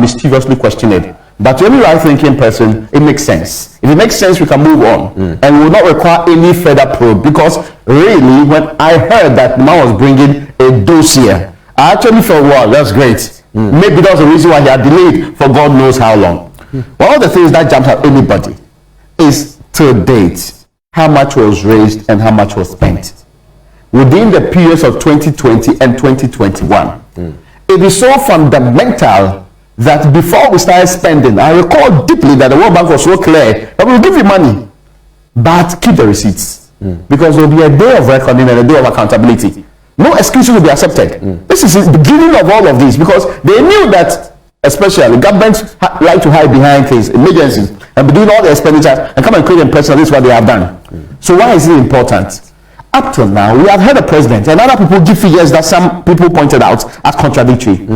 mysteriously question it. But to any right-thinking person, it makes sense. If it makes sense, we can move on, and we will not require any further probe. Because really, when I heard that the man was bringing a dossier, I actually thought, wow, that's great. Maybe that was the reason why he had delayed for God knows how long. One of the things that jumps at anybody is, to date, how much was raised and how much was spent within the periods of 2020 and 2021. It is so fundamental that before we started spending, I recall deeply that the World Bank was so clear that we will give you money, but keep the receipts, because there will be a day of reckoning and a day of accountability. No excuses will be accepted. This is the beginning of all of this, because they knew that, especially governments like to hide behind things, emergencies, and be doing all the expenditures and come and create impression. This is what they have done. So why is it important? Up till now, we have heard the president and other people give figures that some people pointed out as contradictory.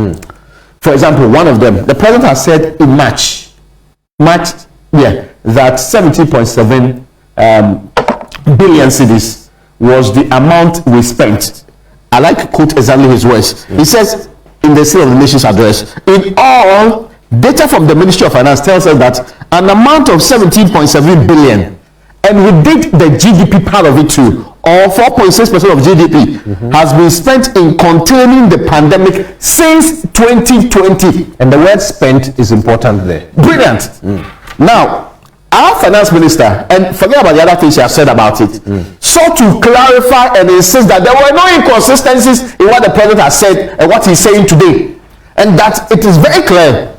For example, one of them, the president has said in March, that 17.7 billion cedis was the amount we spent. I like to quote exactly his words. He says in the State of the Nation's address, in all, data from the Ministry of Finance tells us that an amount of 17.7 billion, and we did the GDP part of it too, or 4.6% of GDP, has been spent in containing the pandemic since 2020. And the word spent is important there. Brilliant. Now, our finance minister, and forget about the other things she has said about it, sought to clarify and insist that there were no inconsistencies in what the president has said and what he's saying today. And that it is very clear.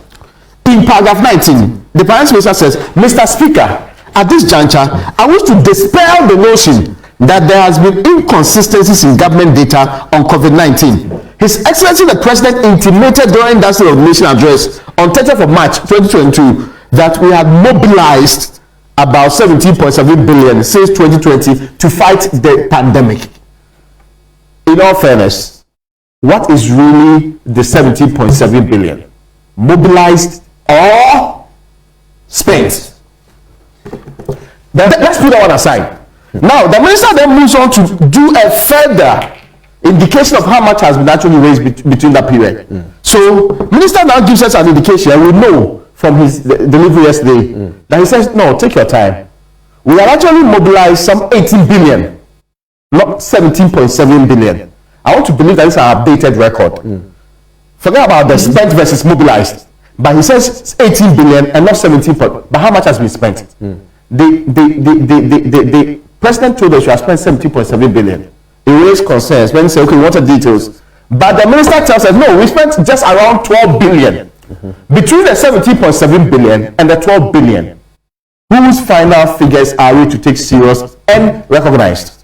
In paragraph 19, the finance minister says, Mr. Speaker, at this juncture, I wish to dispel the notion that there has been inconsistencies in government data on COVID-19. His Excellency the President intimated during that State of the Nation address on 30th of March 2022 that we had mobilized about 17.7 billion since 2020 to fight the pandemic. In all fairness, what is really the 17.7 billion? Mobilized or spent? Let's put that one aside. Now, the minister then moves on to do a further indication of how much has been actually raised between that period. So, minister now gives us an indication, and we know from his delivery yesterday that he says, no, take your time. We have actually mobilized some 18 billion, not 17.7 billion. I want to believe that this is an updated record. Forget about the spent versus mobilized. But he says 18 billion and not 17. But how much has been spent? The president told us we have spent 17.7 billion. He raised concerns when he said, okay, what are details? But the minister tells us, no, we spent just around 12 billion. Between the 17.7 billion and the 12 billion, whose final figures are we to take serious and recognized?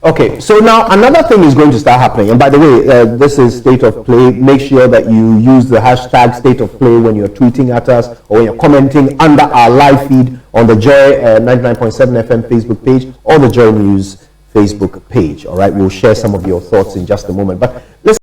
Okay, so now another thing is going to start happening. And by the way, this is State of Play. Make sure that you use the hashtag State of Play when you're tweeting at us or when you're commenting under our live feed on the Joy 99.7 FM Facebook page or the JoyNews Facebook page. All right, we'll share some of your thoughts in just a moment. But let's